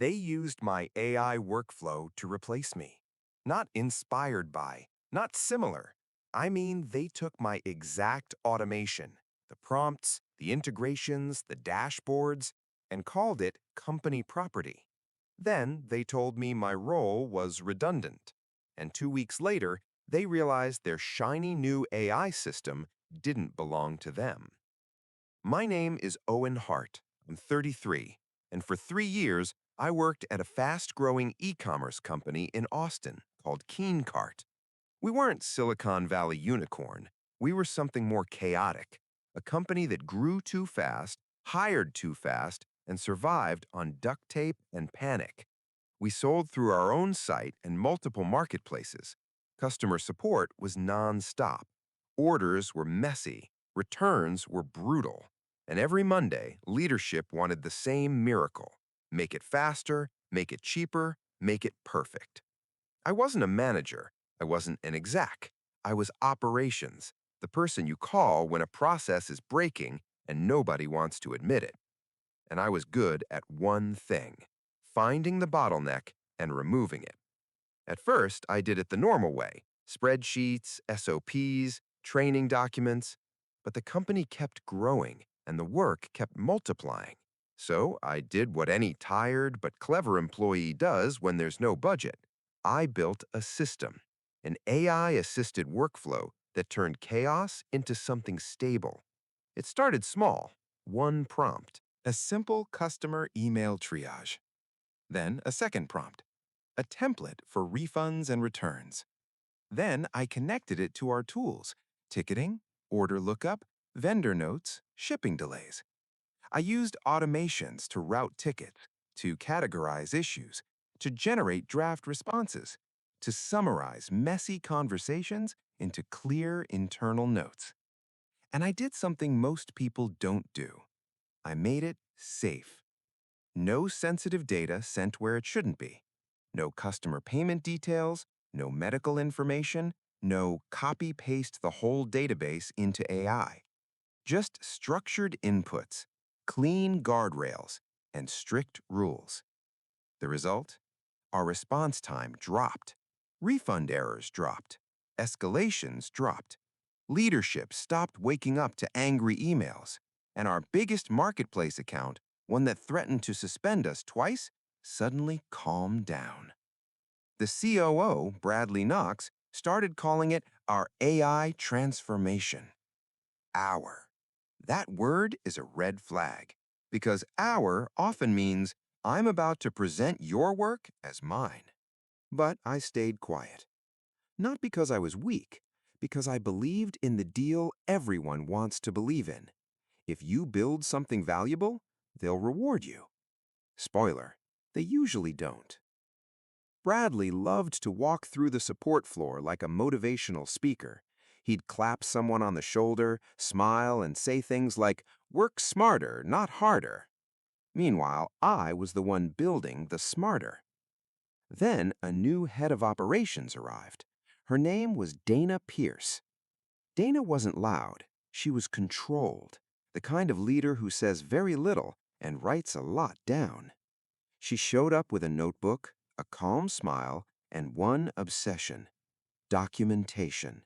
They used my AI workflow to replace me. Not inspired by, not similar. I mean, they took my exact automation, the prompts, the integrations, the dashboards, and called it company property. Then they told me my role was redundant. And 2 weeks later, they realized their shiny new AI system didn't belong to them. My name is Owen Hart. I'm 33, and for 3 years, I worked at a fast-growing e-commerce company in Austin called KeenCart. We weren't Silicon Valley unicorn. We were something more chaotic, a company that grew too fast, hired too fast, and survived on duct tape and panic. We sold through our own site and multiple marketplaces. Customer support was non-stop. Orders were messy. Returns were brutal. And every Monday, leadership wanted the same miracle. Make it faster, make it cheaper, make it perfect. I wasn't a manager. I wasn't an exec. I was operations, the person you call when a process is breaking and nobody wants to admit it. And I was good at one thing: finding the bottleneck and removing it. At first, I did it the normal way: spreadsheets, SOPs, training documents. But the company kept growing and the work kept multiplying. So I did what any tired but clever employee does when there's no budget. I built a system, an AI-assisted workflow that turned chaos into something stable. It started small, one prompt, a simple customer email triage. Then a second prompt, a template for refunds and returns. Then I connected it to our tools: ticketing, order lookup, vendor notes, shipping delays. I used automations to route tickets, to categorize issues, to generate draft responses, to summarize messy conversations into clear internal notes. And I did something most people don't do. I made it safe. No sensitive data sent where it shouldn't be. No customer payment details, no medical information, no copy-paste the whole database into AI. Just structured inputs, clean guardrails, and strict rules. The result? Our response time dropped. Refund errors dropped. Escalations dropped. Leadership stopped waking up to angry emails. And our biggest marketplace account, one that threatened to suspend us twice, suddenly calmed down. The COO, Bradley Knox, started calling it our AI transformation. Our. That word is a red flag, because our often means I'm about to present your work as mine. But I stayed quiet. Not because I was weak, because I believed in the deal everyone wants to believe in. If you build something valuable, they'll reward you. Spoiler, they usually don't. Bradley loved to walk through the support floor like a motivational speaker. He'd clap someone on the shoulder, smile, and say things like, "Work smarter, not harder." Meanwhile, I was the one building the smarter. Then a new head of operations arrived. Her name was Dana Pierce. Dana wasn't loud. She was controlled, the kind of leader who says very little and writes a lot down. She showed up with a notebook, a calm smile, and one obsession: documentation.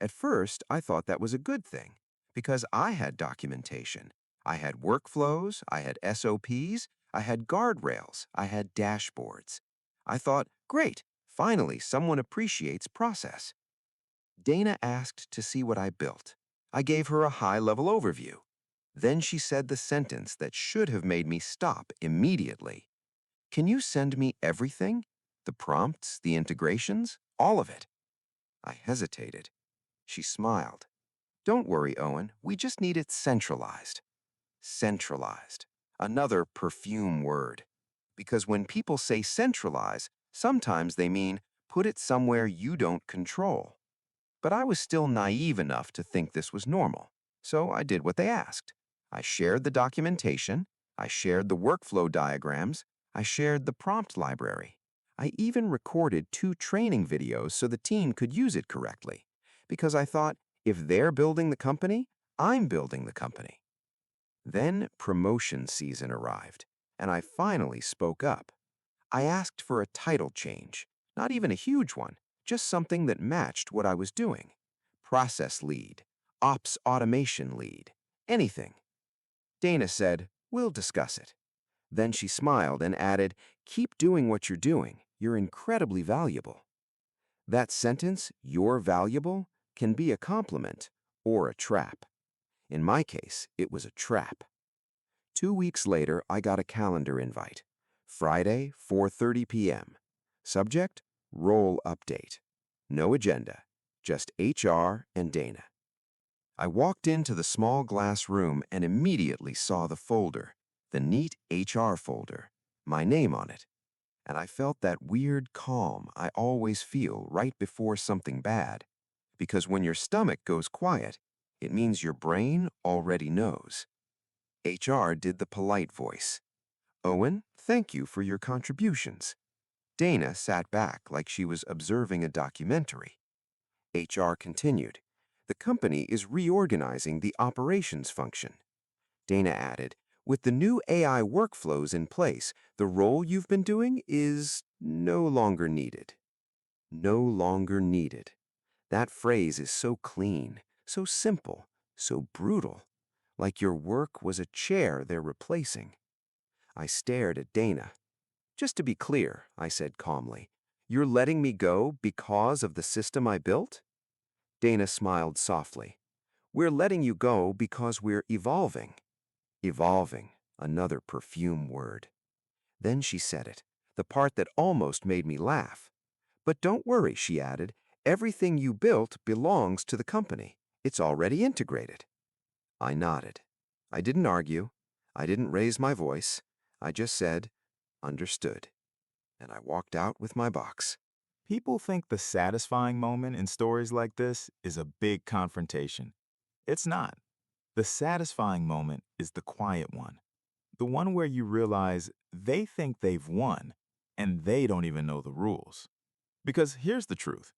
At first, I thought that was a good thing, because I had documentation. I had workflows, I had SOPs, I had guardrails, I had dashboards. I thought, great, finally someone appreciates process. Dana asked to see what I built. I gave her a high-level overview. Then she said the sentence that should have made me stop immediately. "Can you send me everything? The prompts, the integrations, all of it?" I hesitated. She smiled. "Don't worry, Owen. We just need it centralized." Centralized. Another perfume word. Because when people say centralize, sometimes they mean put it somewhere you don't control. But I was still naive enough to think this was normal, so I did what they asked. I shared the documentation, I shared the workflow diagrams, I shared the prompt library. I even recorded 2 training videos so the team could use it correctly, because I thought, if they're building the company, I'm building the company. Then promotion season arrived. And I finally spoke up. I asked for a title change, not even a huge one, just something that matched what I was doing. Process lead, ops automation lead, anything. Dana said, "We'll discuss it." Then she smiled and added, "Keep doing what you're doing. You're incredibly valuable." That sentence, "you're valuable," can be a compliment or a trap. In my case, it was a trap. 2 weeks later, I got a calendar invite. Friday, 4:30 p.m. Subject, role update. No agenda, just HR and Dana. I walked into the small glass room and immediately saw the folder, the neat HR folder, my name on it. And I felt that weird calm I always feel right before something bad. Because when your stomach goes quiet, it means your brain already knows. HR did the polite voice. "Owen, thank you for your contributions." Dana sat back like she was observing a documentary. HR continued. "The company is reorganizing the operations function." Dana added, "With the new AI workflows in place, the role you've been doing is no longer needed." No longer needed. That phrase is so clean, so simple, so brutal. Like your work was a chair they're replacing. I stared at Dana. "Just to be clear," I said calmly, "you're letting me go because of the system I built?" Dana smiled softly. "We're letting you go because we're evolving." Evolving, another perfume word. Then she said it, the part that almost made me laugh. "But don't worry," she added, "everything you built belongs to the company. It's already integrated." I nodded. I didn't argue. I didn't raise my voice. I just said, "Understood." And I walked out with my box. People think the satisfying moment in stories like this is a big confrontation. It's not. The satisfying moment is the quiet one, the one where you realize they think they've won and they don't even know the rules. Because here's the truth.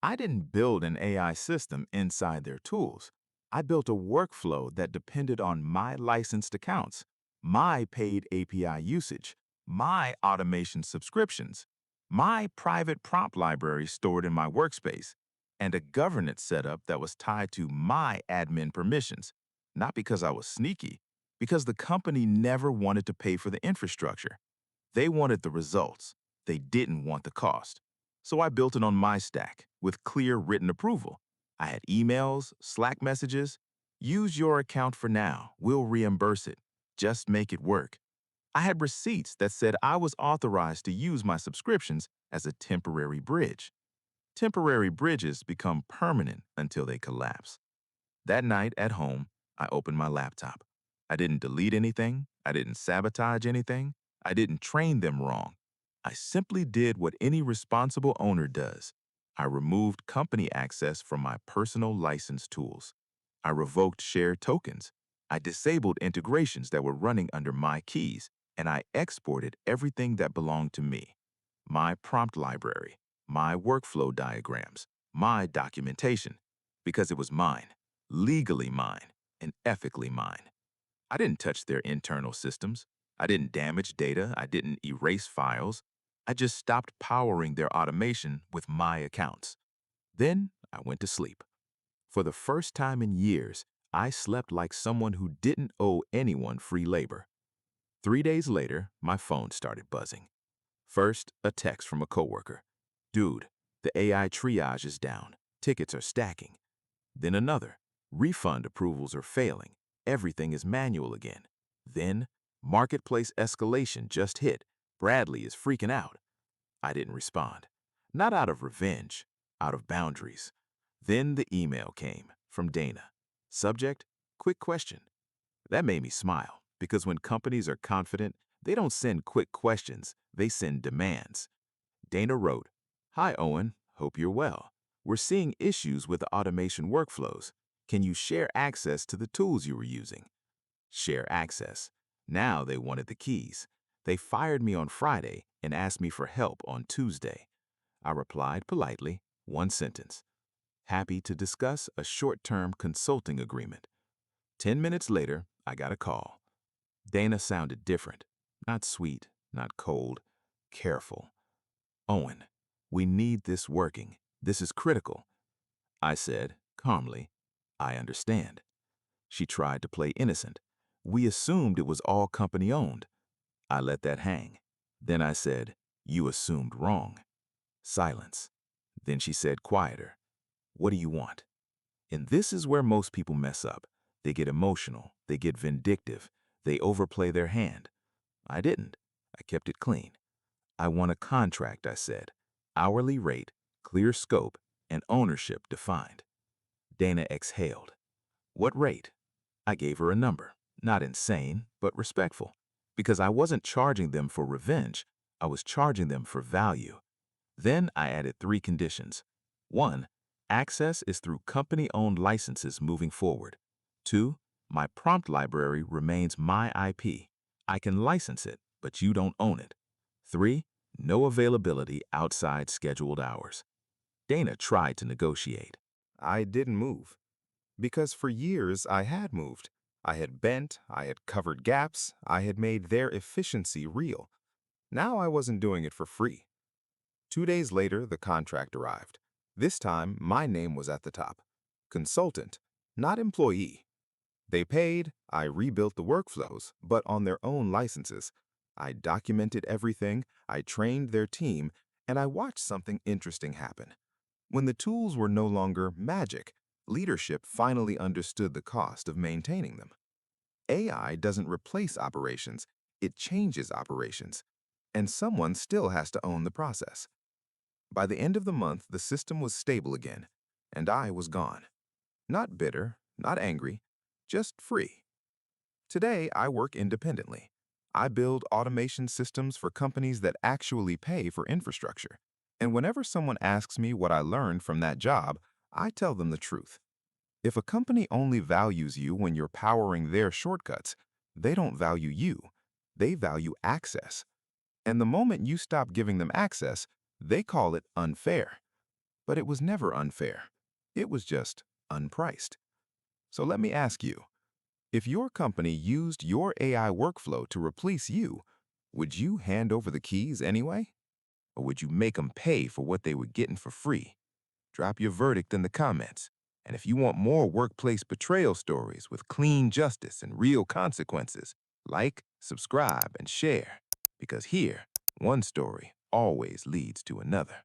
I didn't build an AI system inside their tools. I built a workflow that depended on my licensed accounts, my paid API usage, my automation subscriptions, my private prompt library stored in my workspace, and a governance setup that was tied to my admin permissions, not because I was sneaky, because the company never wanted to pay for the infrastructure. They wanted the results. They didn't want the cost. So I built it on my stack with clear written approval. I had emails, Slack messages. "Use your account for now. We'll reimburse it. Just make it work." I had receipts that said I was authorized to use my subscriptions as a temporary bridge. Temporary bridges become permanent until they collapse. That night at home, I opened my laptop. I didn't delete anything. I didn't sabotage anything. I didn't train them wrong. I simply did what any responsible owner does. I removed company access from my personal license tools. I revoked shared tokens. I disabled integrations that were running under my keys, and I exported everything that belonged to me. My prompt library, my workflow diagrams, my documentation, because it was mine, legally mine, and ethically mine. I didn't touch their internal systems. I didn't damage data. I didn't erase files. I just stopped powering their automation with my accounts. Then I went to sleep. For the first time in years, I slept like someone who didn't owe anyone free labor. 3 days later, my phone started buzzing. First, a text from a coworker. "Dude, the AI triage is down. Tickets are stacking." Then another. "Refund approvals are failing. Everything is manual again." Then, "Marketplace escalation just hit. Bradley is freaking out." I didn't respond. Not out of revenge, out of boundaries. Then the email came from Dana. Subject, quick question. That made me smile because when companies are confident, they don't send quick questions, they send demands. Dana wrote, "Hi, Owen. Hope you're well. We're seeing issues with the automation workflows. Can you share access to the tools you were using?" Share access. Now they wanted the keys. They fired me on Friday and asked me for help on Tuesday. I replied politely, one sentence. Happy to discuss a short-term consulting agreement. 10 minutes later, I got a call. Dana sounded different. Not sweet, not cold, careful. Owen, we need this working. This is critical. I said, calmly, I understand. She tried to play innocent. We assumed it was all company owned. I let that hang. Then I said, you assumed wrong. Silence. Then she said quieter, what do you want? And this is where most people mess up. They get emotional, they get vindictive, they overplay their hand. I didn't. I kept it clean. I want a contract, I said. Hourly rate, clear scope, and ownership defined. Dana exhaled. What rate? I gave her a number. Not insane, but respectful. Because I wasn't charging them for revenge, I was charging them for value. Then I added 3 conditions. 1, access is through company-owned licenses moving forward. 2, my prompt library remains my IP. I can license it, but you don't own it. 3, no availability outside scheduled hours. Dana tried to negotiate. I didn't move. Because for years I had moved. I had bent, I had covered gaps, I had made their efficiency real. Now I wasn't doing it for free. 2 days later, the contract arrived. This time, my name was at the top. Consultant, not employee. They paid, I rebuilt the workflows, but on their own licenses. I documented everything, I trained their team, and I watched something interesting happen. When the tools were no longer magic, leadership finally understood the cost of maintaining them. AI doesn't replace operations, it changes operations. And someone still has to own the process. By the end of the month, the system was stable again, and I was gone. Not bitter, not angry, just free. Today, I work independently. I build automation systems for companies that actually pay for infrastructure. And whenever someone asks me what I learned from that job, I tell them the truth. If a company only values you when you're powering their shortcuts, they don't value you. They value access. And the moment you stop giving them access, they call it unfair. But it was never unfair. It was just unpriced. So let me ask you, if your company used your AI workflow to replace you, would you hand over the keys anyway? Or would you make them pay for what they were getting for free? Drop your verdict in the comments. And if you want more workplace betrayal stories with clean justice and real consequences, like, subscribe, and share. Because here, one story always leads to another.